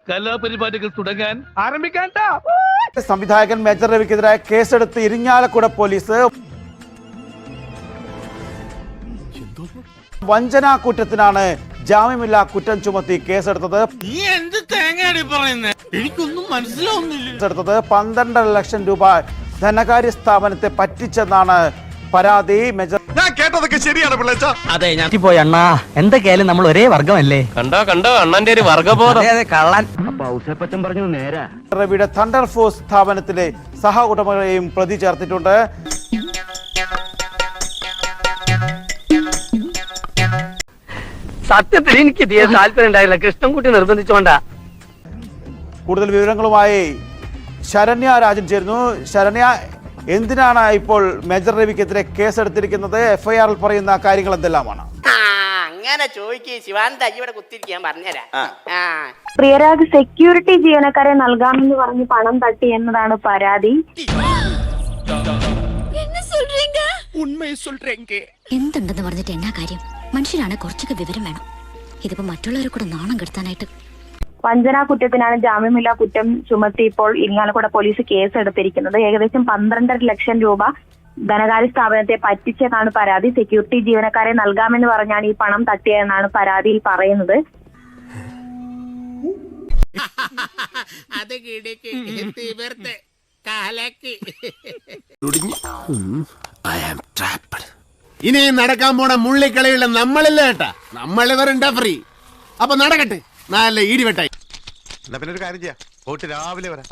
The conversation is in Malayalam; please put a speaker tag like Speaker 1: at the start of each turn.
Speaker 1: കലാപരിപാടികൾ തുടങ്ങാൻ ആരംഭിക്കാൻ.
Speaker 2: സംവിധായകൻ മേജർ രവിക്കെതിരായ കേസെടുത്ത് ഇരിങ്ങാലക്കുട പോലീസ് വഞ്ചനാ കുറ്റത്തിനാണ് ജാമ്യമില്ലാ കുറ്റം ചുമത്തി കേസെടുത്തത്.
Speaker 3: എനിക്കൊന്നും മനസ്സിലാവുന്നില്ല.
Speaker 2: 12.5 ലക്ഷം രൂപ ധനകാര്യ സ്ഥാപനത്തെ പറ്റിച്ചെന്നാണ് പരാതി. മേജർ
Speaker 4: ഞാൻ കേട്ടതൊക്കെ ശരിയാണ് പിള്ളേച്ചാ.
Speaker 5: അതെ ഞാൻ പോയി അണ്ണാ, എന്തൊക്കെയായാലും നമ്മൾ ഒരേ വർഗമല്ലേ.
Speaker 1: കണ്ടോ അണ്ണന്റെ ഒരു വർഗബോധം.
Speaker 5: കള്ളൻ
Speaker 3: പറഞ്ഞു നേരാ.
Speaker 2: രവിയുടെ തണ്ടർ ഫോഴ്സ് സ്ഥാപനത്തിലെ സഹ ഉടമകളെയും പ്രതി ചേർത്തിട്ടുണ്ട്.
Speaker 5: സത്യത്തിൽ എനിക്ക് തീരെ താല്പര്യം ഉണ്ടായില്ല, കൃഷ്ണൻകുട്ടി നിർബന്ധിച്ചോണ്ടാ.
Speaker 2: കൂടുതൽ വിവരങ്ങളുമായി ശരണ്യ രാജൻ ചേരുന്നു. ശരണ്യ, എന്തിനാണ് ഇപ്പോൾ മേജർ രവിക്കെതിരെ കേസെടുത്തിരിക്കുന്നത്? എഫ്ഐആറിൽ പറയുന്ന കാര്യങ്ങൾ എന്തെല്ലാമാണ്?
Speaker 6: അങ്ങനെ ചോദിക്കേ ശിവാനന്ദ ഇവിടെ കുത്തിരിക്കാൻ പറഞ്ഞുതരാം.
Speaker 7: പ്രിയരാജ് സെക്യൂരിറ്റി ജീവനക്കാരെ നൽകാമെന്ന് പറഞ്ഞ് പണം തട്ടി എന്നതാണ് പരാതി.
Speaker 8: എന്തുണ്ടെന്ന് പറഞ്ഞിട്ട് എന്നാ കാര്യം? മനുഷ്യരാണ്, കുറച്ചൊക്കെ വിവരം വേണം. ഇതിപ്പോ മറ്റുള്ളവരെ കൂടെ നാണം കെടുത്താനായിട്ട്.
Speaker 7: വഞ്ചനാ കുറ്റത്തിനാണ് ജാമ്യമില്ലാ കുറ്റം ചുമത്തി ഇപ്പോൾ ഇരിങ്ങാലക്കുട പോലീസ് കേസെടുത്തിരിക്കുന്നത്. ഏകദേശം 12.5 ലക്ഷം രൂപ ധനകാര്യ സ്ഥാപനത്തെ പറ്റിച്ചെന്നാണ് പരാതി. സെക്യൂരിറ്റി ജീവനക്കാരെ നൽകാമെന്ന് പറഞ്ഞാണ് ഈ പണം തട്ടിയതെന്നാണ് പരാതിയിൽ പറയുന്നത്.
Speaker 3: ഇനി നടക്കാൻ പോണ മുള്ളിക്കളിയുള്ള നമ്മളില്ല കേട്ടാ, നമ്മളിവരുണ്ടാ ഫ്രീ. അപ്പൊ നടക്കട്ടെ, നല്ല ഈടിവെട്ടായി.
Speaker 4: എന്നാ പിന്നെ ഒരു കാര്യം ചെയ്യാം, പോയിട്ട് രാവിലെ വരാം.